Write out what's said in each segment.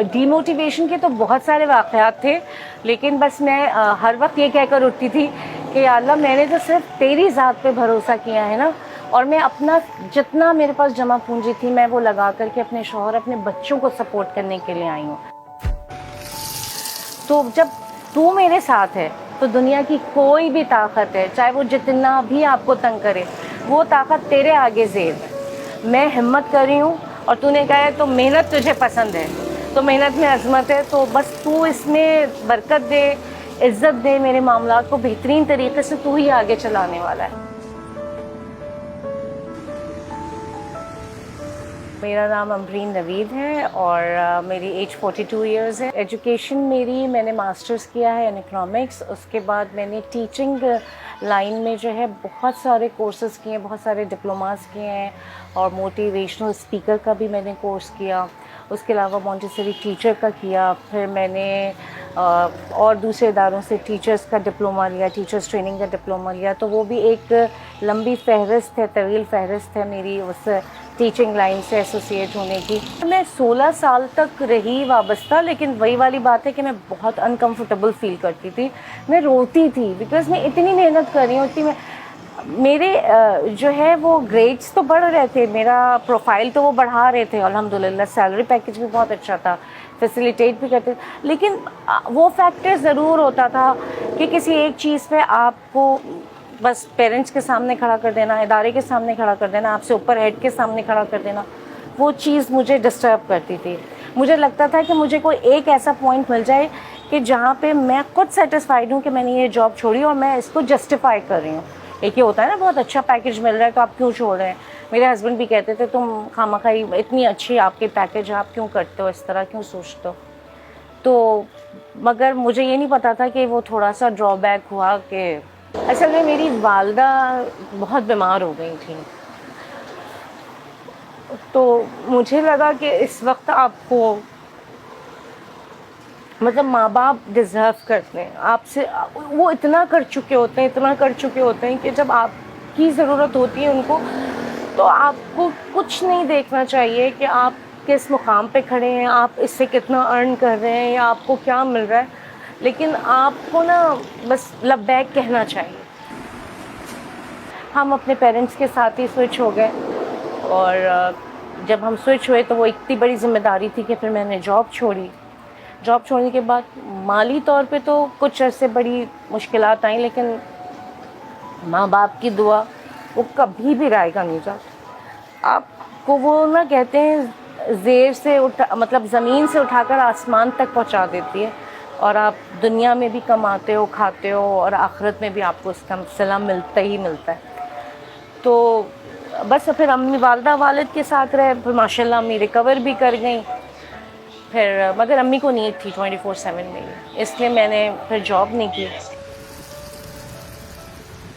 Demotivation के तो बहुत सारे वाक़यात थे, लेकिन बस मैं हर वक्त ये कहकर उठती थी कि या अल्लाह, मैंने तो सिर्फ तेरी ज़ात पे भरोसा किया है ना, और मैं अपना जितना मेरे पास जमा पूंजी थी मैं वो लगा करके अपने शौहर, अपने बच्चों को सपोर्ट करने के लिए आई हूँ। तो जब तू मेरे साथ है तो दुनिया की कोई भी ताकत है, चाहे वो जितना भी आपको तंग करे, वो ताकत तेरे आगे ज़ेर है। मैं हिम्मत कर रही हूँ और तूने कहा है तो मेहनत तुझे पसंद है, तो मेहनत में अज़मत है, तो बस तू इसमें बरकत दे, इज़्ज़त दे, मेरे मामलात को बेहतरीन तरीके से तू ही आगे चलाने वाला है। मेरा नाम अमरीन नवीद है और मेरी एज 42 इयर्स है। एजुकेशन मेरी, मैंने मास्टर्स किया है इन इकोनॉमिक्स। उसके बाद मैंने टीचिंग लाइन में जो है बहुत सारे कोर्सेज़ किए हैं, बहुत सारे डिप्लोमास किए हैं, और मोटिवेशनल स्पीकर का भी मैंने कोर्स किया। उसके अलावा मॉन्टेसरी टीचर का किया। फिर मैंने और दूसरे इदारों से टीचर्स का डिप्लोमा लिया, टीचर्स ट्रेनिंग का डिप्लोमा लिया। तो वो भी एक लंबी फहरिस्त है, तवील फहरिस्त है मेरी उस टीचिंग लाइन से एसोसिएट होने की। मैं 16 साल तक रही वाबस्ता, लेकिन वही वाली बात है कि मैं बहुत अनकंफर्टेबल फील करती थी। मैं रोती थी बिकॉज़ मैं इतनी मेहनत कर रही हूँ, इतनी मेरे जो है वो ग्रेड्स तो बढ़ रहे थे, मेरा प्रोफाइल तो वो बढ़ा रहे थे अल्हम्दुलिल्लाह, सैलरी पैकेज भी बहुत अच्छा था, फैसिलिटेट भी करते, लेकिन वो फैक्टर ज़रूर होता था कि किसी एक चीज़ पे आपको बस पेरेंट्स के सामने खड़ा कर देना, इदारे के सामने खड़ा कर देना, आपसे ऊपर हेड के सामने खड़ा कर देना, वो चीज़ मुझे डिस्टर्ब करती थी। मुझे लगता था कि मुझे कोई एक ऐसा पॉइंट मिल जाए कि जहाँ पे मैं खुद सेटिस्फाइड हूँ कि मैंने ये जॉब छोड़ी और मैं इसको जस्टिफाई कर रही हूँ। एक ये होता है ना, बहुत अच्छा पैकेज मिल रहा है तो आप क्यों छोड़ रहे हैं। मेरे हस्बैंड भी कहते थे तुम खामखाई, इतनी अच्छी आपके पैकेज, आप क्यों करते हो, इस तरह क्यों सोचते हो। तो मगर मुझे ये नहीं पता था कि वो थोड़ा सा ड्रॉबैक हुआ कि असल में मेरी वालदा बहुत बीमार हो गई थी। तो मुझे लगा कि इस वक्त आपको, मतलब माँ बाप डिज़र्व करते हैं आपसे, वो इतना कर चुके होते हैं, इतना कर चुके होते हैं कि जब आपकी ज़रूरत होती है उनको, तो आपको कुछ नहीं देखना चाहिए कि आप किस मुकाम पे खड़े हैं, आप इससे कितना अर्न कर रहे हैं या आपको क्या मिल रहा है, लेकिन आपको ना बस लब्बैक कहना चाहिए। हम अपने पेरेंट्स के साथ ही स्विच हो गए, और जब हम स्विच हुए तो वो इतनी बड़ी ज़िम्मेदारी थी कि फिर मैंने जॉब छोड़ी। जॉब छोड़ने के बाद माली तौर पे तो कुछ अरसे बड़ी मुश्किलात आई, लेकिन माँ बाप की दुआ वो कभी भी रायगा नहीं जाता। आपको वो ना कहते हैं ज़ेर से मतलब ज़मीन से उठाकर आसमान तक पहुँचा देती है, और आप दुनिया में भी कमाते हो, खाते हो, और आखिरत में भी आपको उसका सिला मिलता ही मिलता है। तो बस फिर अम्मी वालदा वालिद के साथ रहे, फिर माशाल्लाह अम्मी रिकवर भी कर गई। फिर मगर अम्मी को नीड थी 24/7 में, इसलिए मैंने फिर जॉब नहीं की।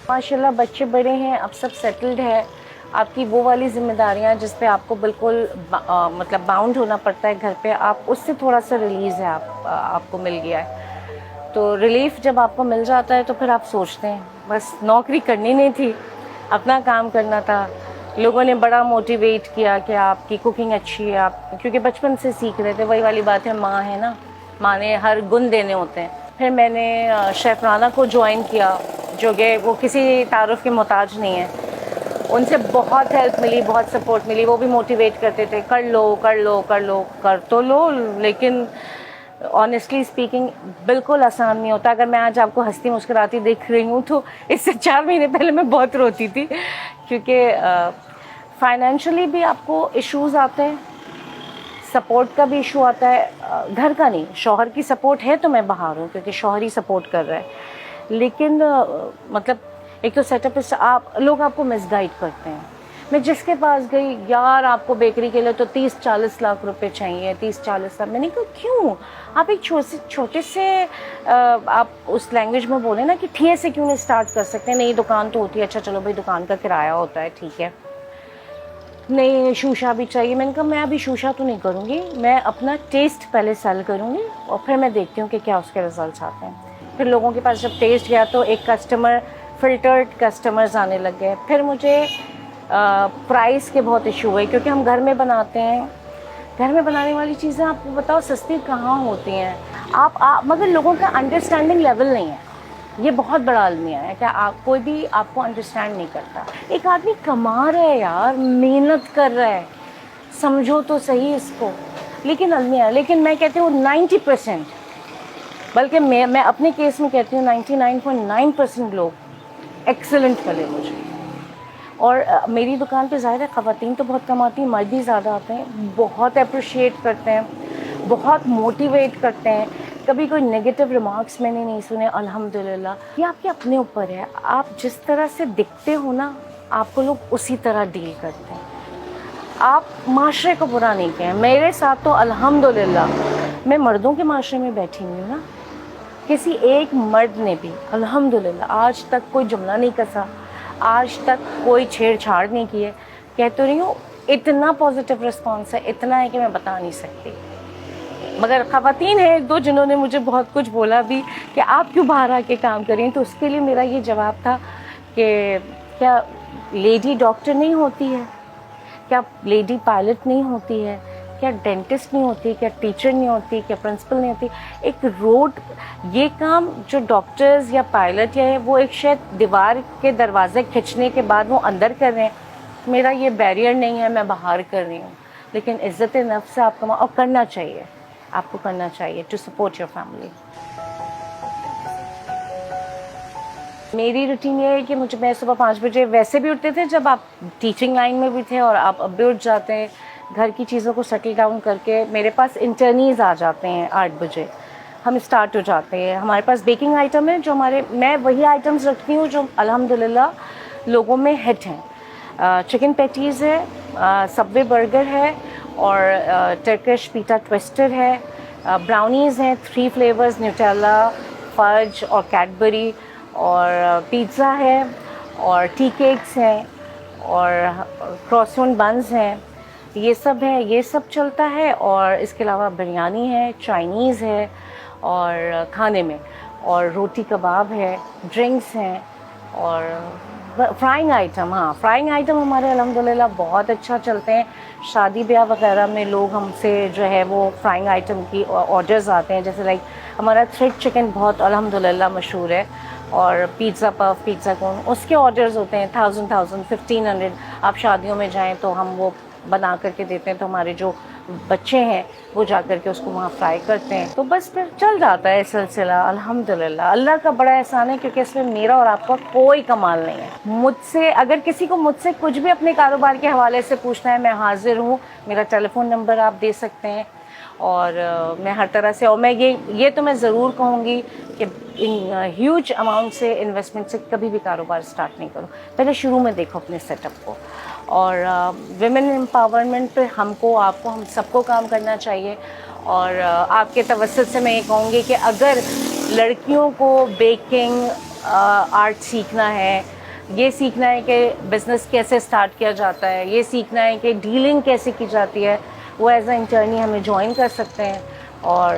माशाल्लाह बच्चे बड़े हैं, अब सब सेटल्ड है। आपकी वो वाली ज़िम्मेदारियाँ जिस पे आपको बिल्कुल मतलब बाउंड होना पड़ता है घर पे, आप उससे थोड़ा सा रिलीज़ है, आपको मिल गया है। तो रिलीफ़ जब आपको मिल जाता है तो फिर आप सोचते हैं बस नौकरी करनी नहीं थी, अपना काम करना था। लोगों ने बड़ा मोटिवेट किया कि आपकी कुकिंग अच्छी है, आप क्योंकि बचपन से सीख रहे थे, वही वाली बात है, माँ है ना, माँ ने हर गुण देने होते हैं। फिर मैंने शेफ़ राना को ज्वाइन किया, जो कि वो किसी तारुफ़ के मोहताज नहीं है। उनसे बहुत हेल्प मिली, बहुत सपोर्ट मिली। वो भी मोटिवेट करते थे, कर लो कर लो कर लो, कर तो लो, लेकिन ऑनेस्टली स्पीकिंग बिल्कुल आसान नहीं होता। अगर मैं आज आपको हंसती मुस्कुराती देख रही हूँ तो इससे 4 महीने पहले मैं बहुत रोती थी, क्योंकि फाइनेंशियली भी आपको इश्यूज़ आते हैं, सपोर्ट का भी इशू आता है। घर का नहीं, शौहर की सपोर्ट है तो मैं बाहर हूँ क्योंकि शौहर ही सपोर्ट कर रहा है, लेकिन मतलब एक तो सेटअप इस आप लोग आपको मिसगाइड करते हैं। मैं जिसके पास गई, यार आपको बेकरी के लिए तो 30-40 लाख रुपए चाहिए, 30-40 लाख। मैंने कहा क्यों, आप एक छोटे से आप उस लैंग्वेज में बोले ना कि ठिए से क्यों नहीं स्टार्ट कर सकते। नहीं दुकान तो होती है, अच्छा चलो भाई दुकान का किराया होता है, ठीक है। नहीं शूशा भी चाहिए। मैंने कहा मैं अभी शूशा तो नहीं करूँगी, मैं अपना टेस्ट पहले सेल करूँगी और फिर मैं देखती हूँ कि क्या उसके रिजल्ट्स आते हैं। फिर लोगों के पास जब टेस्ट गया तो एक फिल्टर्ड कस्टमर्स आने लग गए। फिर मुझे प्राइस के बहुत इशू हुए क्योंकि हम घर में बनाते हैं, घर में बनाने वाली चीज़ें आपको बताओ सस्ती कहाँ होती हैं। आप मगर लोगों का अंडरस्टैंडिंग लेवल नहीं है, ये बहुत बड़ा अलमिया है कि कोई भी आपको अंडरस्टैंड नहीं करता। एक आदमी कमा रहा है यार, मेहनत कर रहा है, समझो तो सही इसको। लेकिन अलमिया, लेकिन मैं कहती हूँ 90%, बल्कि मैं अपने केस में कहती हूँ 99.9% लोग एक्सेलेंट मिले मुझे। और मेरी दुकान पे ज़ाहिर है ख़वातीन तो बहुत कम आती हैं, मर्द ही ज़्यादा आते हैं, बहुत अप्रिशिएट करते हैं, बहुत मोटिवेट करते हैं। कभी कोई नेगेटिव रिमार्क्स मैंने नहीं सुने, अल्हम्दुलिल्लाह। ये आपके अपने ऊपर है, आप जिस तरह से दिखते हो ना, आपको लोग उसी तरह डील करते हैं। आप माशरे को बुरा नहीं कहें, मेरे साथ तो अल्हम्दुलिल्लाह मैं मर्दों के माशरे में बैठी हुई हूँ ना, किसी एक मर्द ने भी अल्हम्दुलिल्लाह आज तक कोई जुमला नहीं कसा, आज तक कोई छेड़छाड़ नहीं की है। कह तो रही हूँ, इतना पॉजिटिव रिस्पॉन्स है, इतना है कि मैं बता नहीं सकती। मगर ख़वातीन है एक दो जिन्होंने मुझे बहुत कुछ बोला भी कि आप क्यों बाहर आके काम कर रही हैं, तो उसके लिए मेरा ये जवाब था कि क्या लेडी डॉक्टर नहीं होती है, क्या लेडी पायलट नहीं होती है, क्या डेंटिस्ट नहीं होती, क्या टीचर नहीं होती, क्या प्रिंसिपल नहीं होती। एक रोड, ये काम जो डॉक्टर्स या पायलट या है वो एक शायद दीवार के दरवाजे खींचने के बाद वो अंदर कर रहे हैं, मेरा ये बैरियर नहीं है, मैं बाहर कर रही हूँ। लेकिन इज़्ज़त नफ्स से आप कमा, और करना चाहिए, आपको करना चाहिए टू सपोर्ट योर फैमिली। मेरी रूटीन ये है कि मैं सुबह 5 बजे वैसे भी उठते थे जब आप टीचिंग लाइन में भी थे, और आप अब भी उठ जाते हैं। घर की चीज़ों को सेटल डाउन करके मेरे पास इंटर्नीज़ आ जाते हैं 8 बजे, हम स्टार्ट हो जाते हैं। हमारे पास बेकिंग आइटम है जो मैं वही आइटम्स रखती हूँ जो अल्हम्दुलिल्लाह लोगों में हिट हैं। चिकन पैटीज़ है, सबवे बर्गर है, और टर्किश पीटा ट्विस्टर है, ब्राउनीज़ हैं 3 फ्लेवर्स, न्यूटेला, फज और कैडबरी, और पिज़्ज़ा है, और टी केक्स हैं, और क्रॉसोन बन्स हैं, ये सब है, ये सब चलता है। और इसके अलावा बिरयानी है, चाइनीज़ है, और खाने में, और रोटी कबाब है, ड्रिंक्स हैं, और फ्राइंग आइटम, हाँ फ्राइंग आइटम हमारे अल्हम्दुलिल्लाह बहुत अच्छा चलते हैं। शादी ब्याह वगैरह में लोग हमसे जो है वो फ्राइंग आइटम की ऑर्डर्स आते हैं, जैसे लाइक हमारा थ्रेड चिकन बहुत अल्हम्दुलिल्लाह मशहूर है, और पिज़्ज़ा पफ, पिज़्ज़ा कोन, उसके ऑर्डर्स होते हैं 1000, 1500। आप शादियों में जाएं तो हम वो बना करके देते हैं, तो हमारे जो बच्चे हैं वो जा कर के उसको वहाँ फ्राई करते हैं। तो बस फिर चल जाता है सिलसिला अल्हम्दुलिल्लाह। अल्लाह का बड़ा एहसान है क्योंकि इसमें मेरा और आपका कोई कमाल नहीं है। मुझसे अगर किसी को मुझसे कुछ भी अपने कारोबार के हवाले से पूछना है, मैं हाजिर हूँ। मेरा टेलीफोन नंबर आप दे सकते हैं, और मैं हर तरह से, और मैं ये तो मैं ज़रूर कहूँगी कि इन ह्यूज अमाउंट से इन्वेस्टमेंट से कभी भी कारोबार स्टार्ट नहीं करो, पहले शुरू में देखो अपने सेटअप को। और विमेन एम्पावरमेंट पे हमको, आपको, हम सबको काम करना चाहिए। और आपके तवज्जुह से मैं ये कहूँगी कि अगर लड़कियों को बेकिंग आर्ट सीखना है, ये सीखना है कि बिज़नेस कैसे स्टार्ट किया जाता है, ये सीखना है कि डीलिंग कैसे की जाती है, वो एज ए इंटर्नी हमें ज्वाइन कर सकते हैं। और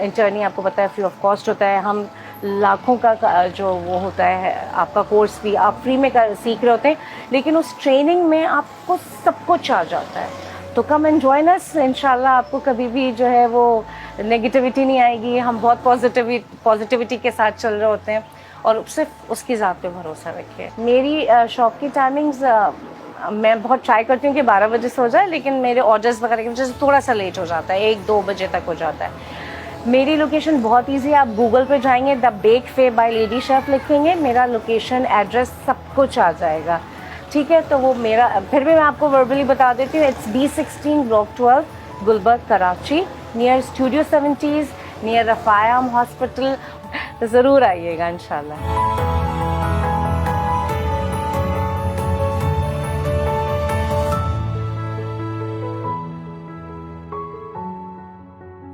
इंटर्नी आपको पता है फ्री ऑफ कॉस्ट होता है। हम लाखों का जो वो होता है आपका कोर्स भी आप फ्री में सीख रहे होते हैं, लेकिन उस ट्रेनिंग में आपको सब कुछ आ जाता है। तो कम एंड जॉइन अस, इंशाल्लाह आपको कभी भी जो है वो नेगेटिविटी नहीं आएगी। हम बहुत पॉजिटिविटी के साथ चल रहे होते हैं, और सिर्फ उसकी ज़ात पे भरोसा रखिए। मेरी शॉप की टाइमिंग्स, मैं बहुत ट्राई करती हूँ कि 12 बजे से हो जाए, लेकिन मेरे ऑर्डर्स वगैरह की वजह से थोड़ा सा लेट हो जाता है, 1-2 बजे तक हो जाता है। मेरी लोकेशन बहुत इजी है, आप गूगल पे जाएंगे, द बेक फे बाय लेडी शेफ लिखेंगे, मेरा लोकेशन एड्रेस सब कुछ आ जाएगा, ठीक है। तो वो मेरा, फिर भी मैं आपको वर्बली बता देती हूँ, it's B16 block 12 Gulberg Karachi, near studio 70s, near रफ़ायाम हॉस्पिटल। तो ज़रूर आइएगा इंशाल्लाह।